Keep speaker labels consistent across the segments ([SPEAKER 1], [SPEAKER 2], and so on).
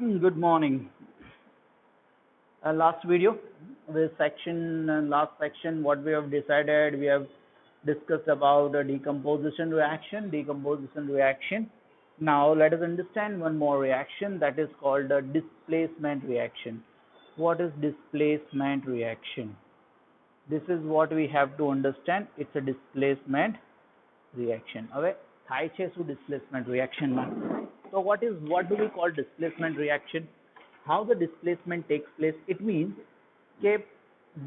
[SPEAKER 1] Good morning. Last video, last section, what we have decided, we have discussed about a decomposition reaction. Now let us understand one more reaction, that is called a displacement reaction. What is displacement reaction? This is what we have to understand. It's a displacement reaction. હવે થાય છે શું displacement reaction માં? So what do we call displacement reaction? How the displacement takes place? It means that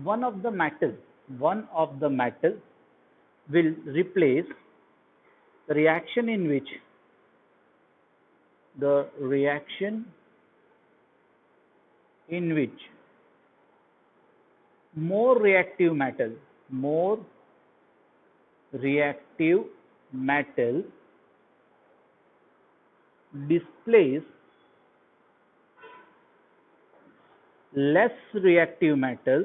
[SPEAKER 1] one of the metal will replace the reaction in which more reactive metal displace less reactive metal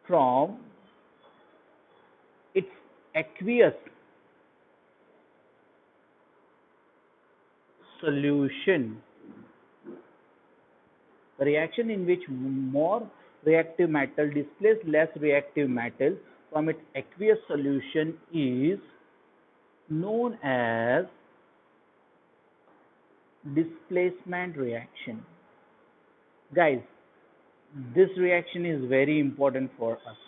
[SPEAKER 1] from its aqueous solution. The reaction in which more reactive metal displaces less reactive metal from its aqueous solution is known as displacement reaction. Guys, this reaction is very important for us.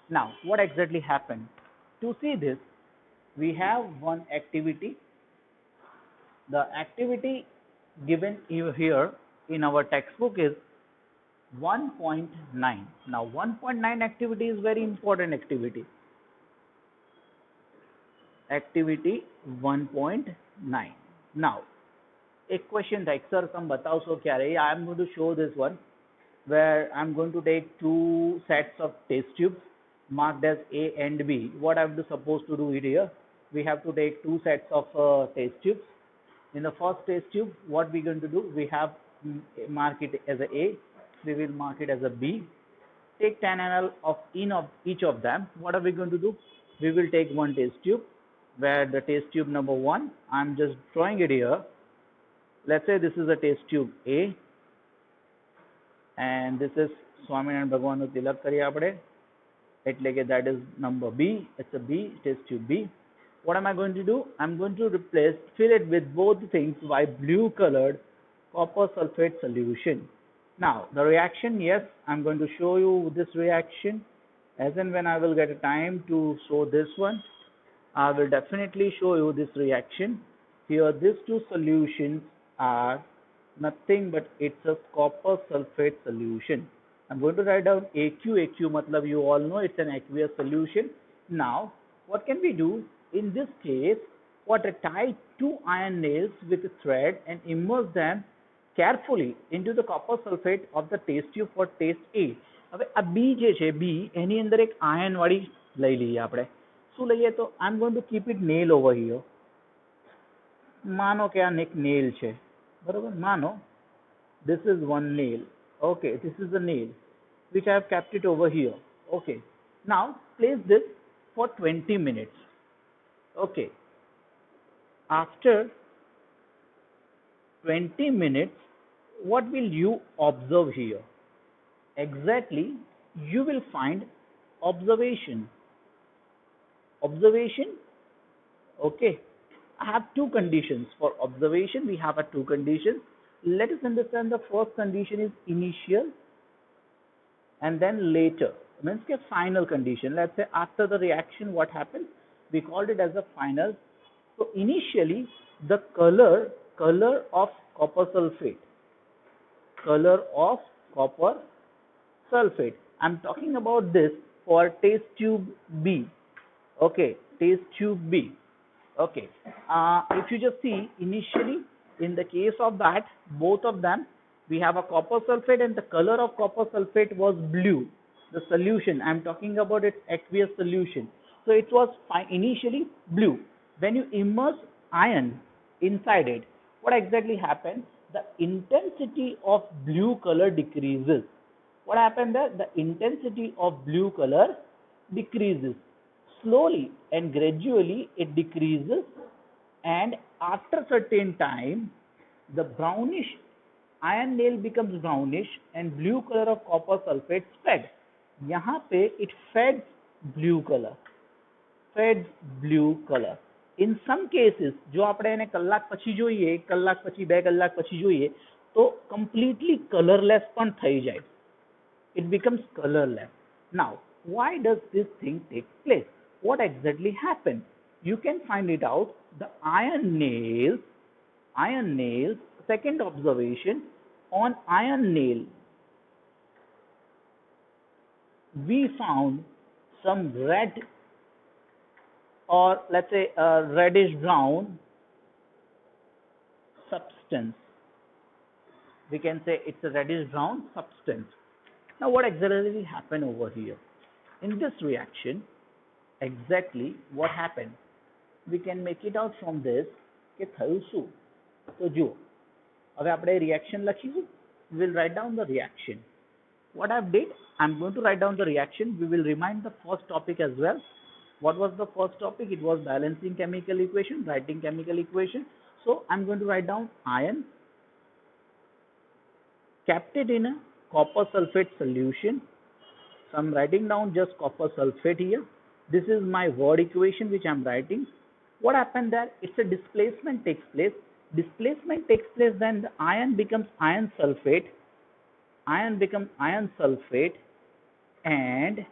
[SPEAKER 1] Now, what exactly happened? To see this, we have one activity. The activity given here in our textbook is 1.9. Now 1.9 activity is very important activity. Activity 1.9. Now, a question like, sir, come batao so kya I am going to show this one where I am going to take two sets of test tubes marked as A and B. What I am supposed to do here? We have to take two sets of test tubes. In the first test tube, what we are going to do? We have mark it as a A. We will mark it as a B. Take 10 ml of each of them. What are we going to do? We will take one test tube where the test tube number 1, I am just drawing it here. Let's say this is a test tube A and this is Swaminarayan Bhagwan Tilak Kariye આપણે એટલે કે that is number B. It's a B, test tube B. What am I going to do? I'm going to fill it with both things by blue colored copper sulfate solution. Now the reaction, yes, I'm going to show you this reaction as and when I will get a time to show this one. I will definitely show you this reaction. Here these two solutions are nothing but it's a copper sulfate solution. I'm going to write down AQ. matlab you all know it's an aqueous solution. Now what can we do? In this case, what tie two iron nails with a thread and immerse them carefully into the copper sulfate of the test tube for test A. હવે આ B જે છે B એની અંદર એક iron વાળી લઈ લઈએ આપણે. શું લઈએ તો I'm going to keep it nail over here. માનો કે આ એક nail છે. બરોબર? માનો this is one nail. Okay, this is the nail which I have kept it over here. Okay. Now place this for 20 minutes. Okay. After 20 minutes, what will you observe here? Exactly, you will find observation. Okay. I have two conditions for observation. We have two conditions. Let us understand the first condition is initial and then later. Means the final condition. Let's say after the reaction, what happens? We called it as a final. So initially, the color of copper sulfate. I'm talking about this for test tube B. Okay, test tube B. Okay. If you just see initially, in the case of that, both of them, we have a copper sulfate and the color of copper sulfate was blue. The solution, I'm talking about its aqueous solution. So it was initially blue. When you immerse iron inside it, what exactly happens? The intensity of blue color decreases. What happened there? The intensity of blue color decreases. slowly and gradually it decreases, and after certain time the brownish iron nail becomes brownish and blue color of copper sulfate fed. यहाँ पे it feds blue color. Feds blue color. In some cases જો આપણે એને કલાક પછી જોઈએ, 1 કલાક પછી 2 કલાક પછી જોઈએ તો completely colorless પણ થઈ જાય. It becomes colorless. Now, why does this thing take place? What exactly happened? You can find it out. The iron nails, second observation, on iron nail, we found some red, or let's say a reddish brown substance. We can say it's a reddish brown substance. Now, what exactly happened over here? In this reaction, exactly what happened? We can make it out from this કે થયું શું? તો જુઓ, હવે આપણે reaction લખીશું. We will write down the reaction. What I did, I'm going to write down the reaction. We will remind the first topic as well. What was the first topic? It was balancing chemical equation, writing chemical equation. So I'm going to write down iron kept it in a copper sulfate solution. So I'm writing down just copper sulfate here. This is my word equation which I'm writing. What happened there? It's a displacement takes place. Displacement takes place, then the iron becomes iron sulfate. Iron becomes iron sulfate and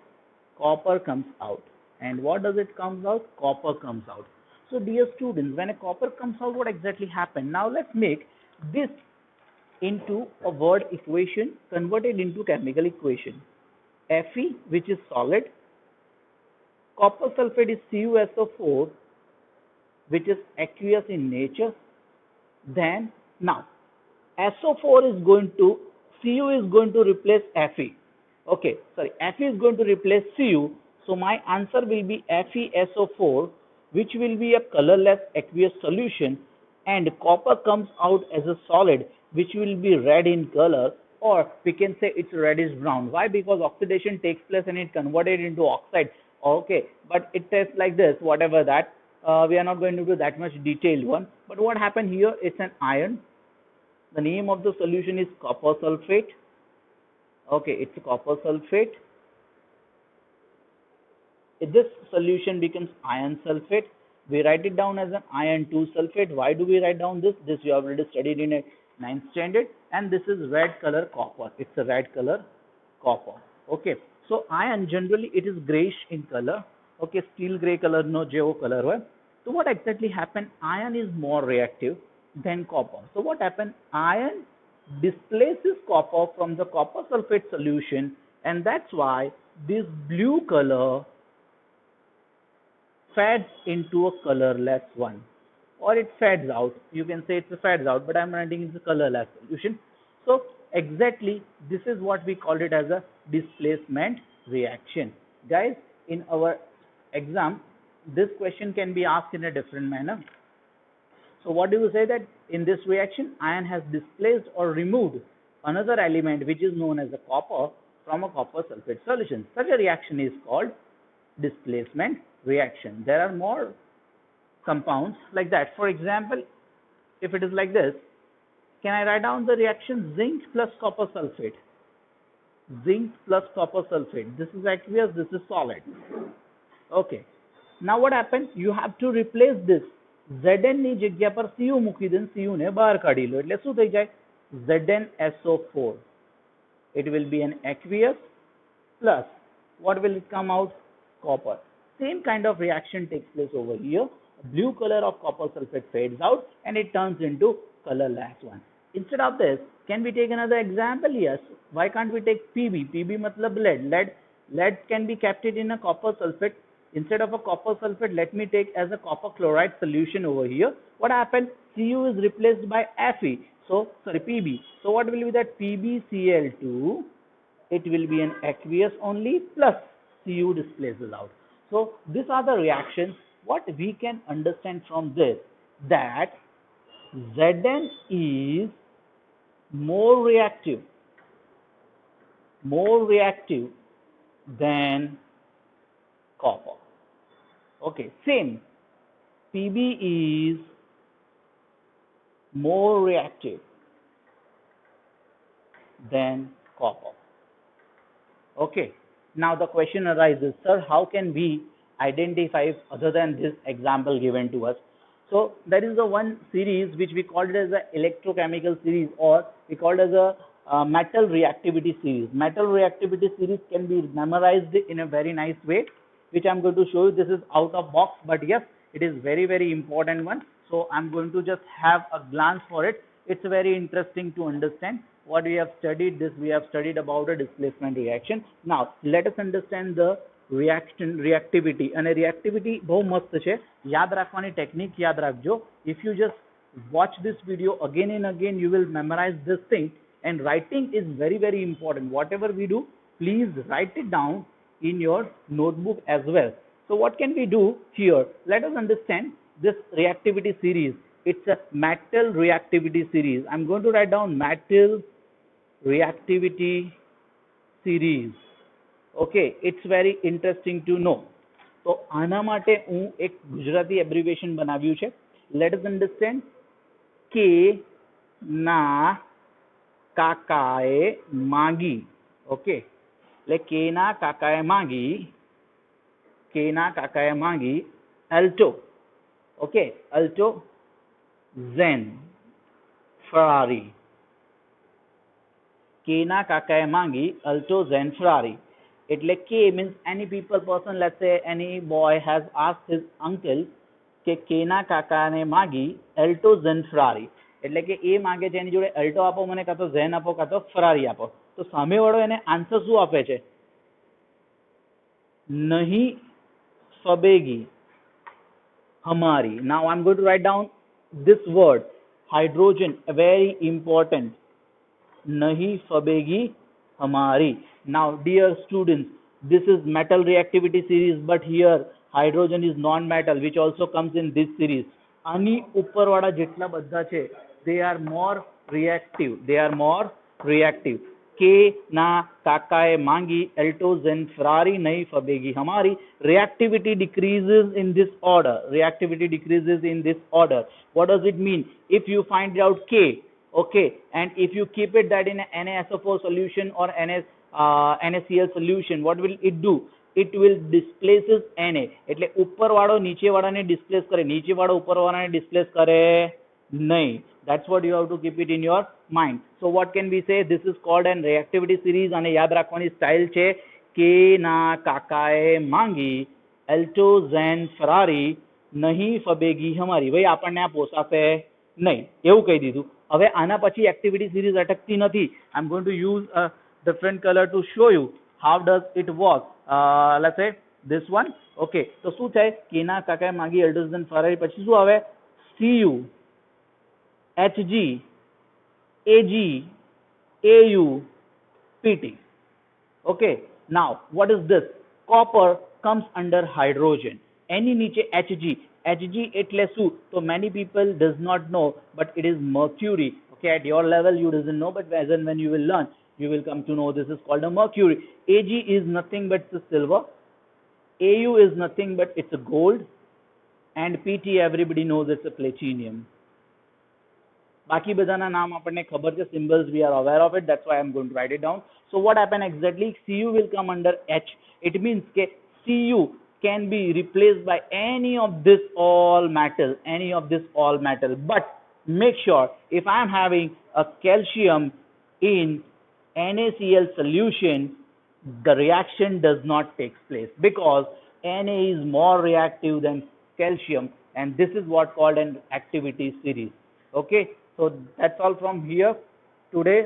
[SPEAKER 1] copper comes out. And what does it comes out? Copper comes out. So dear students, when a copper comes out, what exactly happened? Now let's make this into a word equation converted into chemical equation. Fe, which is solid, copper sulfate is CuSO4, which is aqueous in nature. Then now SO4 is going to, Cu is going to replace Fe. Okay, sorry, Fe is going to replace Cu. So my answer will be FeSO4, which will be a colorless aqueous solution, and copper comes out as a solid, which will be red in color, or we can say it's reddish brown. Why? Because oxidation takes place and it converted into oxide. Okay, but it tastes like this, whatever that. We are not going to do that much detailed one. But what happened here? It's an iron. The name of the solution is copper sulfate. Okay, it's copper sulfate. If this solution becomes iron sulfate, we write it down as an iron 2 sulfate. Why do we write down this? This you have already studied in a 9th standard. And this is red color copper. It's a red color copper. Okay. So iron generally it is grayish in color. Okay, steel gray color no જેવો color હોય. So what exactly happened? Iron is more reactive than copper. So what happened? Iron displaces copper from the copper sulfate solution, and that's why this blue color fades into a colorless one, or it fades out. You can say it's a fades out, but I'm writing it's a colorless solution. So exactly this is what we called it as a displacement reaction. Guys, in our exam, this question can be asked in a different manner. So what do you say? That in this reaction, iron has displaced or removed another element which is known as a copper from a copper sulfate solution. Such a reaction is called displacement reaction. There are more compounds like that. For example, if it is like this, can I write down the reaction zinc plus copper sulfate? Zinc plus copper sulfate. This is aqueous, this is solid. Okay. Now what happens? You have to replace this. Zn ની જગ્યા પર Cu મૂકી દે, Cu ને બહાર કાઢી લો. એટલે શું થઈ જાય? ZnSO4. It will be an aqueous plus, what will it come out? Copper. Same kind of reaction takes place over here. Blue color of copper sulfate fades out and it turns into colorless one. Instead of this, can we take another example? Yes. Why can't we take Pb? Pb matlab lead. Lead can be kept it in a copper sulfate. Instead of a copper sulfate, let me take as a copper chloride solution over here. What happened? Cu is replaced by Fe. So, sorry, Pb. So, what will be that? PbCl2. It will be an aqueous only plus Cu displaces out. So, these are the reactions. What we can understand from this, that Zn is more reactive than copper. Okay, same. Pb is more reactive than copper. Okay, now the question arises, sir, how can we identify other than this example given to us? So there is the one series which we called it as a electrochemical series, or we called as a metal reactivity series. Metal reactivity series can be memorized in a very nice way, which I'm going to show you. This is out of box, but yes, it is very important one. So I'm going to just have a glance for it. It's very interesting to understand what we have studied. This we have studied about a displacement reaction. Now let us understand the reactivity. અને reactivity બહુ મસ્ત છે. યાદ રાખવાની technique યાદ રાખજો. If you just watch this video again and again, you will memorize this thing. And writing is very important. Whatever we do, please write it down in your notebook as well. So what can we do here? Let us understand this reactivity series. It's a metal reactivity series. I'm going to write down metal reactivity series. Okay, it's very interesting to know. તો આના માટે હું એક Gujarati abbreviation બનાવ્યું છે. Let us understand. K ના કાકાએ માગી. ઓકે, એટલે K ના કાકાએ માગી alto. Okay, alto, zen, Ferrari. K ના કાકાએ માગી alto, zen, Ferrari. એટલે K means any person, let's say any boy has asked his uncle કે K ના કાકાને માગી alto, zen, Ferrari. એટલે કે એ માગે છે એની જોડે alto આપો મને, કાં તો zen આપો, કાં તો Ferrari આપો. તો સામેવાળો એને આન્સર શું આપે છે? નહીં ફબેગી हमारी. Now I'm going to write down this word, hydrogen, very important. Nahi fabegi hamari. Now dear students, this is metal reactivity series, but here hydrogen is non-metal, which also comes in this series. Ani upar vada jetla badha che, they are more reactive. K na kakae mangi alto, zen, Ferrari, nahi fabegi hamari. Reactivity decreases in this order. What does it mean? If you find out K, okay, and if you keep it that in NaSO4 solution or NaCl solution, what will it do? It will displaces Na. એટલે ઉપર વાળો નીચે વાળાને displace કરે, નીચે વાળો ઉપર વાળાને displace કરે નહીં. That's what you have to keep it in your mind. So what can we say? This is called an reactivity series. અને યાદ રાખવાની સ્ટાઇલ છે K ના કાકાએ માંગી alto, zen, Ferrari, નહીં ફબેગી હમારી. ભાઈ આપણને આ પોસાશે નહીં, એવું કહી દીધું. હવે આના પછી એક્ટિવિટી સિરીઝ અટકતી નથી. I'm going to use a different color to show you how does it work. Let's say this one. Okay, તો શું થાય? K ના કાકાએ માંગી alto, zen, Ferrari, પછી શું આવે? Cu, Hg, Ag, Au, Pt. Okay, now what is this? Copper comes under hydrogen. Any niche Hg એટલે શું? So many people does not know, but it is mercury. Okay, at your level you doesn't know, but as and when you will learn, you will come to know this is called a mercury. Ag is nothing but it's a silver. Au is nothing but it's a gold, and Pt everybody knows it's a platinum. બાકી બધાના નામ આપણને ખબર છે, symbols we are aware of it, that's why I'm going to write it down. So what happened exactly? Cu will come under H. It means that Cu can be replaced by any of this all metal. But make sure, if I am having a calcium in NaCl solution, the reaction does not take place because Na is more reactive than calcium, and this is what called an activity series. Okay, so that's all from here. Today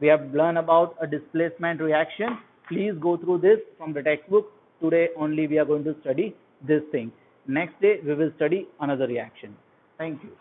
[SPEAKER 1] we have learned about a displacement reaction. Please go through this from the textbook. Today only we are going to study this thing. Next day we will study another reaction. Thank you.